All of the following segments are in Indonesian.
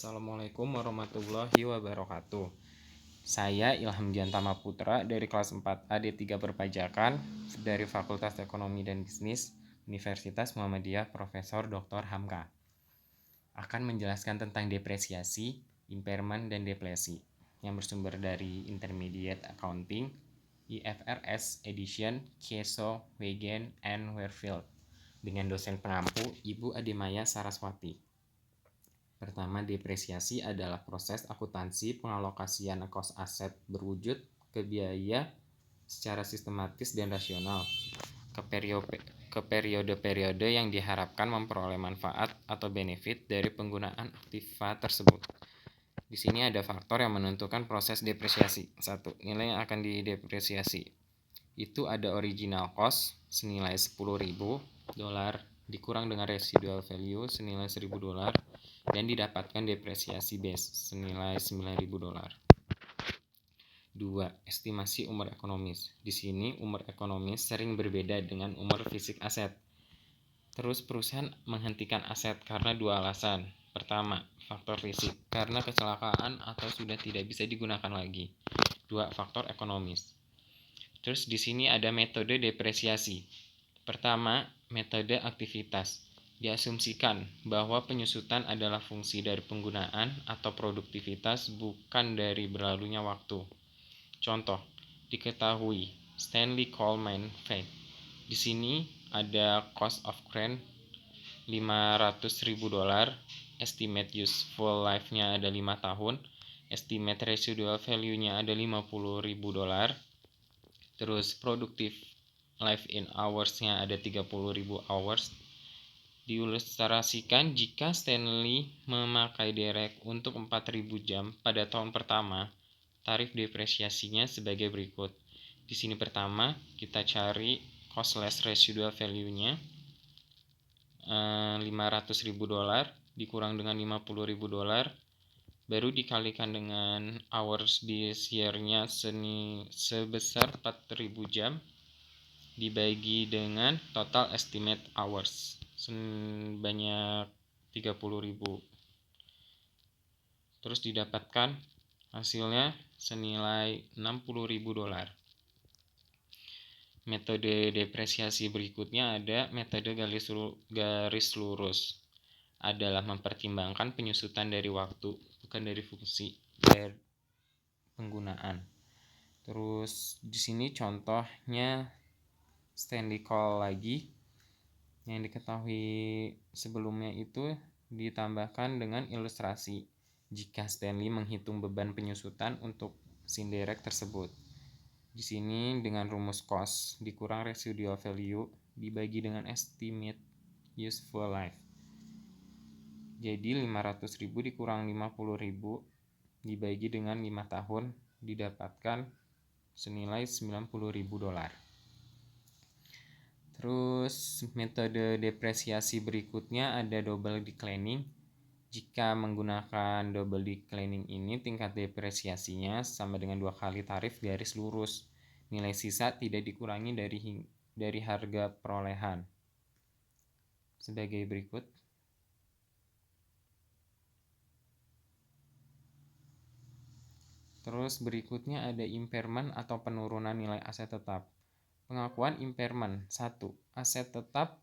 Assalamualaikum warahmatullahi wabarakatuh. Saya Ilham Diantama Putra dari kelas 4A D3 Perpajakan dari Fakultas Ekonomi dan Bisnis Universitas Muhammadiyah Profesor Dr. Hamka. Akan menjelaskan tentang depresiasi, impairment, dan deflasi yang bersumber dari Intermediate Accounting IFRS Edition Keso, Wegen, and Werfield dengan dosen pengampu Ibu Adimaya Saraswati. Pertama, depresiasi adalah proses akuntansi pengalokasian kos aset berwujud ke biaya secara sistematis dan rasional ke periode-periode yang diharapkan memperoleh manfaat atau benefit dari penggunaan aktiva tersebut. Di sini ada faktor yang menentukan proses depresiasi. 1. Nilai yang akan didepresiasi. Itu ada original cost senilai $10.000 dikurang dengan residual value senilai $1.000 dan didapatkan depresiasi base senilai $9.000. 2. Estimasi umur ekonomis. Di sini umur ekonomis sering berbeda dengan umur fisik aset. Terus perusahaan menghentikan aset karena dua alasan. Pertama, faktor fisik karena kecelakaan atau sudah tidak bisa digunakan lagi. 2. Faktor ekonomis. Terus di sini ada metode depresiasi. Pertama, metode aktivitas. Diasumsikan bahwa penyusutan adalah fungsi dari penggunaan atau produktivitas, bukan dari berlalunya waktu. Contoh, diketahui Stanley Coleman fact. Di sini ada cost of grant $500.000, estimate useful life-nya ada 5 tahun, estimate residual value-nya ada $50.000, terus productive life in hours-nya ada 30.000 hours. Diilustrasikan jika Stanley memakai derek untuk 4.000 jam pada tahun pertama, tarif depresiasinya sebagai berikut. Di sini pertama kita cari cost less residual value-nya $500.000 dikurang dengan $50.000, baru dikalikan dengan hours this year-nya sebesar 4.000 jam dibagi dengan total estimate hours sebanyak 30.000. Terus didapatkan hasilnya senilai $60.000. Metode depresiasi berikutnya ada metode garis lurus. Adalah mempertimbangkan penyusutan dari waktu, bukan dari fungsi dari penggunaan. Terus di sini contohnya Stanley Cole lagi. Yang diketahui sebelumnya itu ditambahkan dengan ilustrasi jika Stanley menghitung beban penyusutan untuk sindirect tersebut. Di sini dengan rumus cost dikurang residual value dibagi dengan estimate useful life. Jadi 500.000 dikurang 50.000 dibagi dengan 5 tahun didapatkan senilai $90.000. Terus metode depresiasi berikutnya ada double declining. Jika menggunakan double declining ini, tingkat depresiasinya sama dengan 2 kali tarif garis lurus. Nilai sisa tidak dikurangi dari harga perolehan. Sebagai berikut. Terus berikutnya ada impairment atau penurunan nilai aset tetap. Pengakuan impairment. 1. Aset tetap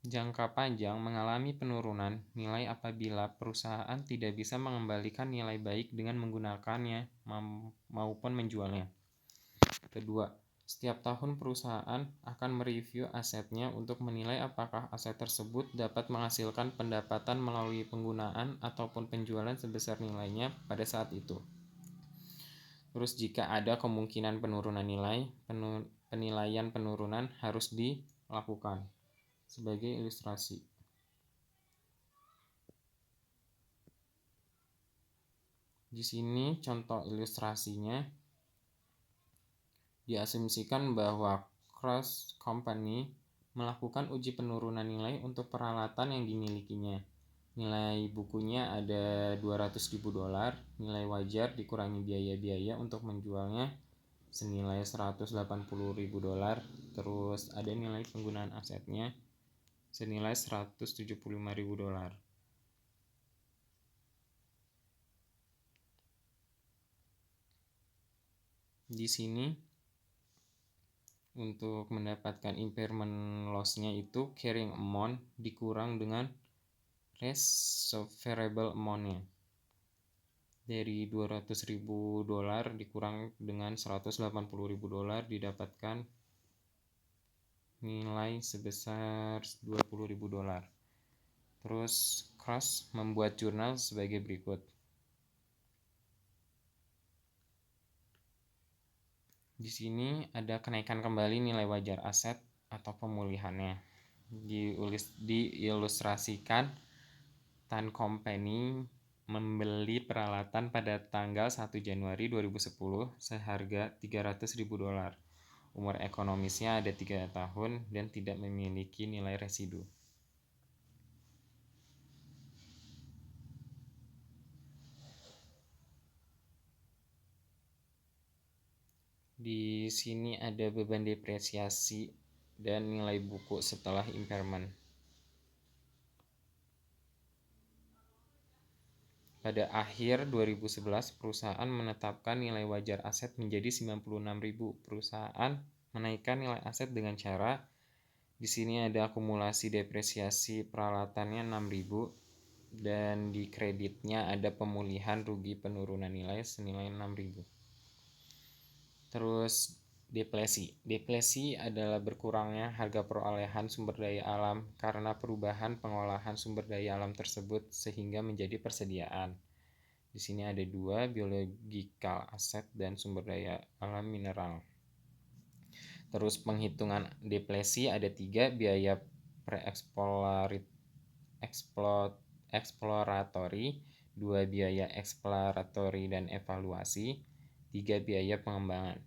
jangka panjang mengalami penurunan nilai apabila perusahaan tidak bisa mengembalikan nilai baik dengan menggunakannya maupun menjualnya. Kedua, setiap tahun perusahaan akan mereview asetnya untuk menilai apakah aset tersebut dapat menghasilkan pendapatan melalui penggunaan ataupun penjualan sebesar nilainya pada saat itu. Terus jika ada kemungkinan penurunan nilai, penilaian penurunan harus dilakukan. Sebagai ilustrasi. Di sini contoh ilustrasinya diasumsikan bahwa Cross Company melakukan uji penurunan nilai untuk peralatan yang dimilikinya. Nilai bukunya ada $200.000, nilai wajar dikurangi biaya-biaya untuk menjualnya senilai $180.000, terus ada nilai penggunaan asetnya senilai $175.000. Di sini untuk mendapatkan impairment loss-nya itu carrying amount dikurang dengan recoverable amount-nya. Dari $200.000 dikurang dengan $180.000 didapatkan nilai sebesar $20.000. Terus Cross membuat jurnal sebagai berikut. Di sini ada kenaikan kembali nilai wajar aset atau pemulihannya. Diilustrasikan Tan Company membeli peralatan pada tanggal 1 Januari 2010 seharga $300.000. Umur ekonomisnya ada 3 tahun dan tidak memiliki nilai residu. Di sini ada beban depresiasi dan nilai buku setelah impairment. Pada akhir 2011, perusahaan menetapkan nilai wajar aset menjadi 96.000. Perusahaan menaikkan nilai aset dengan cara di sini ada akumulasi depresiasi peralatannya 6.000 dan di kreditnya ada pemulihan rugi penurunan nilai senilai 6.000. Terus depresi. Depresi adalah berkurangnya harga perolehan sumber daya alam karena perubahan pengolahan sumber daya alam tersebut sehingga menjadi persediaan. Di sini ada 2, biological asset dan sumber daya alam mineral. Terus penghitungan depresi ada 3, biaya eksploratory, 2 biaya eksploratory dan evaluasi, 3 biaya pengembangan.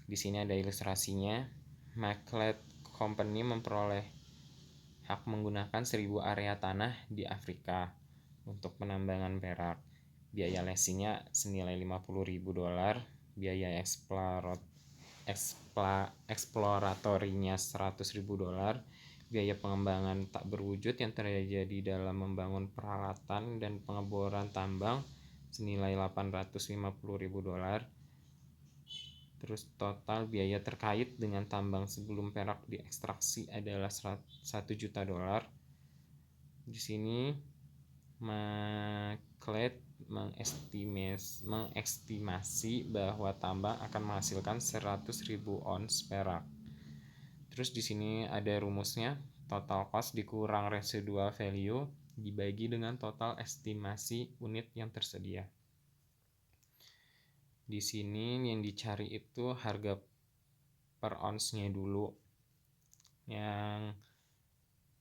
Di sini ada ilustrasinya. Macleod Company memperoleh hak menggunakan 1000 area tanah di Afrika untuk penambangan perak. Biaya leasingnya senilai $50.000, biaya eksploratorynya $100.000, biaya pengembangan tak berwujud yang terjadi dalam membangun peralatan dan pengeboran tambang senilai $850.000. Terus total biaya terkait dengan tambang sebelum perak diekstraksi adalah $1 juta. Di sini Macleod mengestimasi bahwa tambang akan menghasilkan 100.000 ons perak. Terus di sini ada rumusnya, total cost dikurang residual value dibagi dengan total estimasi unit yang tersedia. Di sini yang dicari itu harga per onsnya dulu, yang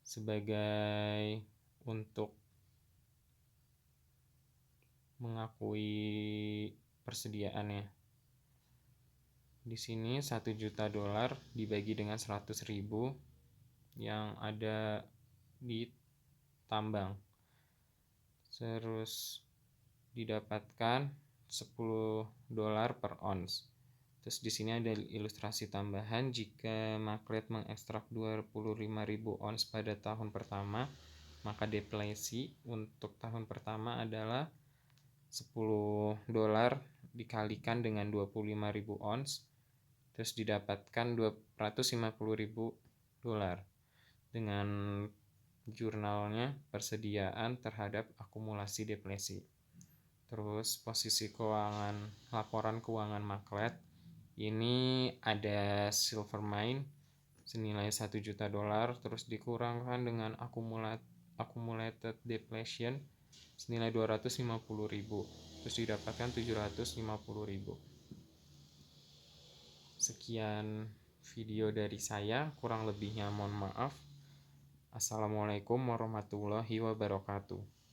sebagai untuk mengakui persediaannya. Di sini $1 juta dibagi dengan 100.000 yang ada di tambang. Terus didapatkan $10 per ons. Terus di sini ada ilustrasi tambahan, jika Macleod mengekstrak 25.000 ons pada tahun pertama, maka depresi untuk tahun pertama adalah $10 dikalikan dengan 25.000 ons, terus didapatkan $250.000 dengan jurnalnya persediaan terhadap akumulasi depresi. Terus posisi keuangan, laporan keuangan Macleod ini ada silver mine senilai $1 juta, terus dikurangkan dengan accumulated depletion senilai $250.000, terus didapatkan $750.000. Sekian video dari saya, kurang lebihnya mohon maaf. Assalamualaikum warahmatullahi wabarakatuh.